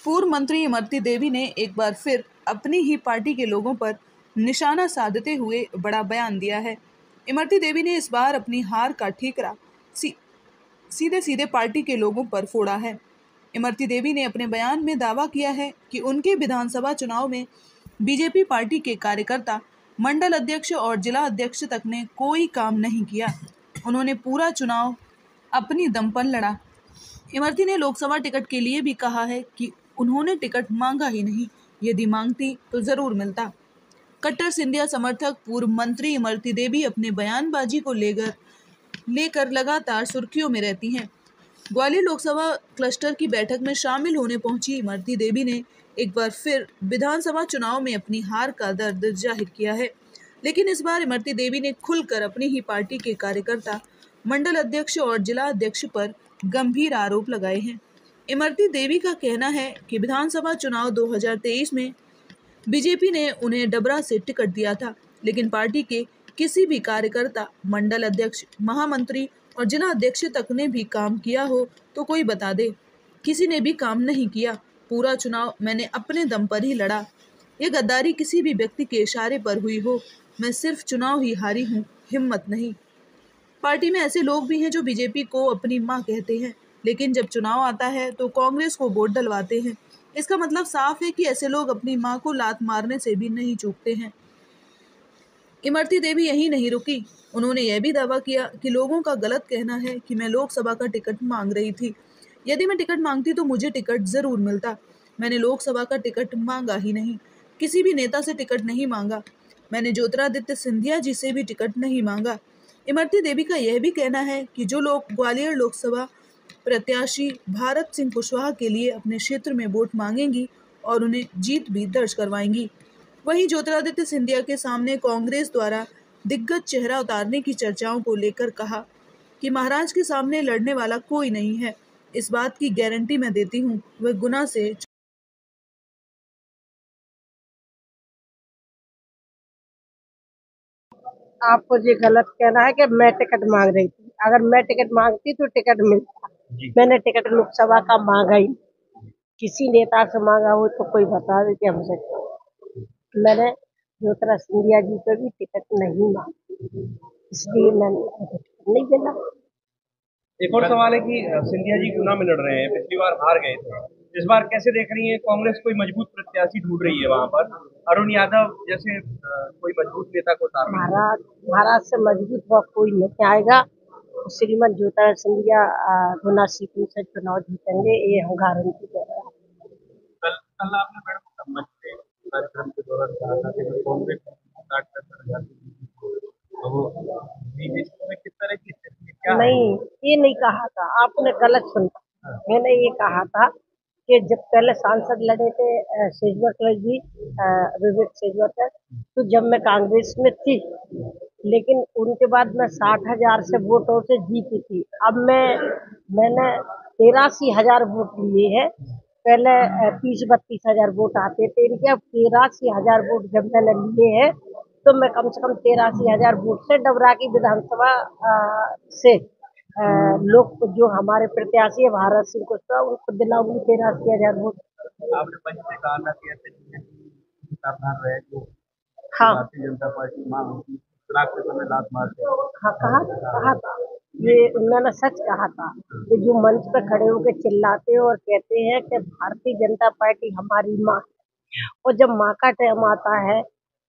पूर्व मंत्री इमरती देवी ने एक बार फिर अपनी ही पार्टी के लोगों पर निशाना साधते हुए बड़ा बयान दिया है। इमरती देवी ने इस बार अपनी हार का ठीकरा सीधे सीधे पार्टी के लोगों पर फोड़ा है। इमरती देवी ने अपने बयान में दावा किया है कि उनके विधानसभा चुनाव में बीजेपी पार्टी के कार्यकर्ता, मंडल अध्यक्ष और जिला अध्यक्ष तक ने कोई काम नहीं किया। उन्होंने पूरा चुनाव अपनी दम पर लड़ा। इमरती ने लोकसभा टिकट के लिए भी कहा है कि उन्होंने टिकट मांगा ही नहीं, यदि मांगती तो जरूर मिलता। कट्टर सिंधिया समर्थक पूर्व मंत्री इमरती देवी अपने बयानबाजी को लेकर लगातार सुर्खियों में रहती हैं। ग्वालियर लोकसभा क्लस्टर की बैठक में शामिल होने पहुंची इमरती देवी ने एक बार फिर विधानसभा चुनाव में अपनी हार का दर्द जाहिर किया है। लेकिन इस बार इमरती देवी ने खुलकर अपनी ही पार्टी के कार्यकर्ता, मंडल अध्यक्ष और जिला अध्यक्ष पर गंभीर आरोप लगाए हैं। इमरती देवी का कहना है कि विधानसभा चुनाव 2023 में बीजेपी ने उन्हें डबरा से टिकट दिया था, लेकिन पार्टी के किसी भी कार्यकर्ता, मंडल अध्यक्ष, महामंत्री और जिला अध्यक्ष तक ने भी काम किया हो तो कोई बता दे। किसी ने भी काम नहीं किया। पूरा चुनाव मैंने अपने दम पर ही लड़ा। ये गद्दारी किसी भी व्यक्ति के इशारे पर हुई हो। मैं सिर्फ चुनाव ही हारी हूँ, हिम्मत नहीं। पार्टी में ऐसे लोग भी हैं जो बीजेपी को अपनी माँ कहते हैं, लेकिन जब चुनाव आता है तो कांग्रेस को वोट डलवाते हैं। इसका मतलब साफ है कि ऐसे लोग अपनी माँ को लात मारने से भी नहीं चूकते हैं। इमरती देवी यही नहीं रुकी। उन्होंने यह भी दावा किया कि लोगों का गलत कहना है कि मैं लोकसभा का टिकट मांग रही थी। यदि मैं टिकट मांगती तो मुझे टिकट जरूर मिलता। मैंने लोकसभा का टिकट मांगा ही नहीं, किसी भी नेता से टिकट नहीं मांगा। मैंने ज्योतिरादित्य सिंधिया जी से भी टिकट नहीं मांगा। इमरती देवी का यह भी कहना है कि जो लोग ग्वालियर लोकसभा प्रत्याशी भारत सिंह कुशवाहा के लिए अपने क्षेत्र में वोट मांगेंगी और उन्हें जीत भी दर्ज करवाएंगी। वहीं ज्योतिरादित्य सिंधिया के सामने कांग्रेस द्वारा दिग्गज चेहरा उतारने की चर्चाओं को लेकर कहा कि महाराज के सामने लड़ने वाला कोई नहीं है। इस बात की गारंटी मैं देती हूँ, वह गुना से आपको ये गलत कहना है कि मैं टिकट मांग रही थी। अगर मैं टिकट मांगती तो टिकट मिलता। मैंने टिकट लोकसभा का मांगा ही। किसी नेता से मांगा हो तो कोई बता दे कि हमसे। मैंने ज्योतिरादित्य सिंधिया जी पे भी टिकट नहीं मांगा, इसलिए मैंने टिकट नहीं मिला। एक और सवाल है कि सिंधिया जी गुना में लड़ रहे हैं, पिछली बार हार गए थे। इस बार कैसे देख रही है? कांग्रेस कोई मजबूत प्रत्याशी ढूंढ रही है वहां पर, अरुण यादव जैसे कोई मजबूत नेता को महाराज से मजबूत हुआ कोई नहीं आएगा। श्रीमद ज्योतिरादित्य सिंधिया गुना सीटों से चुनाव जीतेंगे, ये हम गारंटी दे रहे हैं। कल आपने मैडम कार्यक्रम के दौरान कहा था कि कांग्रेस किस तरह की नहीं, ये नहीं कहा था, आपने गलत सुना। मैंने ये कहा था कि जब पहले सांसद लड़े थे शेजवरकर जी, विवेक शेजवरकर, तो जब मैं कांग्रेस में थी, लेकिन उनके बाद मैं 60,000 से वोटों से जीती थी। अब मैंने 83,000 वोट लिए हैं। पहले 30-32 हजार वोट आते थे इनके, अब 83,000 वोट जब मैंने लिए हैं तो मैं कम से कम 83,000 वोट से डबरा की विधानसभा से लोग जो हमारे प्रत्याशी है भारत सिंह कुशवाहा, उनको दिलाऊंगी 83,000 वोट। आपने पंच में कहा था कि ऐसे सावधान रहे जो हाँ, भारतीय जनता पार्टी मां होगी, के समय लात मारते। हाँ, कहा था, ये उन्होंने सच कहा था कि जो मंच पे खड़े होकर चिल्लाते और कहते हैं कि भारतीय जनता पार्टी हमारी माँ, और जब माँ का टाइम आता है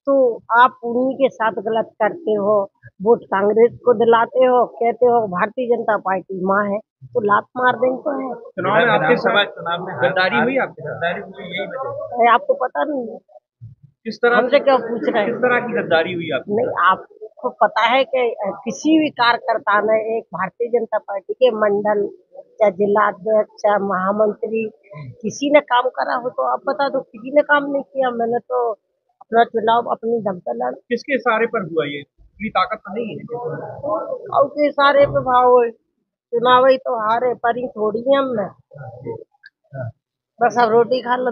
तो आप उन्हीं के साथ गलत करते हो, वोट कांग्रेस को दिलाते हो, कहते हो भारतीय जनता पार्टी माँ है, तो लात मार देंगे तो है। चुनाव में आपके चुनाव में गद्दारी हुई, यही वजह है, आपको पता नहीं है? किस तरह हमसे क्या पूछ रहे हैं? किस तरह की गद्दारी हुई आपकी? नहीं, आपको पता है कि किसी भी कार्यकर्ता ने एक भारतीय जनता पार्टी के मंडल, चाहे जिला अध्यक्ष, चाहे महामंत्री, किसी ने काम करा हो तो आप बता दो। किसी ने काम नहीं किया। मैंने तो अपना चुनाव अपनी दम पर लड़ा। किसके इशारे पर हुआ ये? इतनी ताकत तो नहीं है उसके इशारे पे भाव चुनाव ही तो हारे, परी थोड़ी है हमने। बस अब रोटी खा लो।